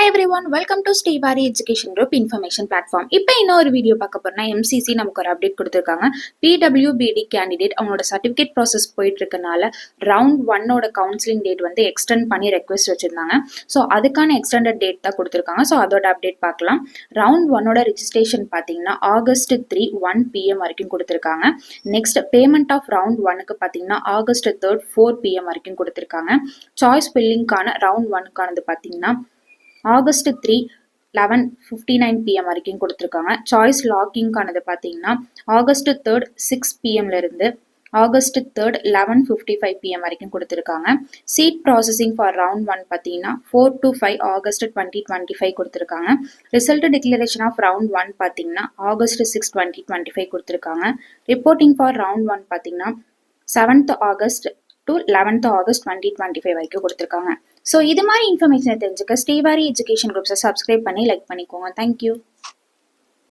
everyone, welcome to Srivari Education Group Information Platform. இப்போ இன்னொரு video பார்க்க போறோம்னா MCC நமக்கு ஒரு அப்டேட் கொடுத்திருக்காங்க. PWBD கேண்டிடேட் அவங்களோட சர்டிஃபிகேட் ப்ராசஸ் போயிட்டு இருக்கனால ரவுண்ட் 1 ஓட கவுன்சிலிங் டேட் வந்து எக்ஸ்டெண்ட் பண்ணி ரெக்வெஸ்ட் வச்சிருந்தாங்க. ஸோ அதுக்கான எக்ஸ்டெண்டட் டேட் தான் கொடுத்திருக்காங்க. ஸோ அதோட அப்டேட் பார்க்கலாம். ரவுண்ட் 1 ஓட ரெஜிஸ்ட்ரேஷன் பார்த்தீங்கன்னா August 3 1 PM வரைக்கும் கொடுத்திருக்காங்க. நெக்ஸ்ட் பேமெண்ட் ஆஃப் ரவுண்ட் 1க்கு பார்த்தீங்கன்னா August 3 4 PM வரைக்கும் கொடுத்திருக்காங்க. சாய்ஸ் ஃபில்லிங்கான ரவுண்ட் 1க்கானது பார்த்தீங்கன்னா August 3 11:59 PM வரைக்கும் கொடுத்துருக்காங்க. சாய்ஸ் லாக்கிங்கானது பார்த்தீங்கன்னா August 3 6 PMல இருந்து August 3 11:55 PM வரைக்கும் கொடுத்துருக்காங்க. சீட் ப்ராசஸிங் ஃபார் ரவுண்ட் 1 பார்த்தீங்கன்னா 4 to 5 August 2025 கொடுத்துருக்காங்க. ரிசல்ட் டிக்ளரேஷன் ஆஃப் ரவுண்ட் 1 பார்த்தீங்கன்னா August 6 2025 கொடுத்துருக்காங்க. ரிப்போர்ட்டிங் ஃபார் ரவுண்ட் 1 பார்த்தீங்கன்னா 7th August to 11th August 2025 வரைக்கும் கொடுத்துருக்காங்க. ஸோ இது மாதிரி இன்ஃபர்மேஷனை தெரிஞ்சுக்க ஸ்ரீவாரி எஜுகேஷன் குரூப்ஸை சப்ஸ்கிரைப் பண்ணி லைக் பண்ணிக்கோங்க. தேங்க்யூ.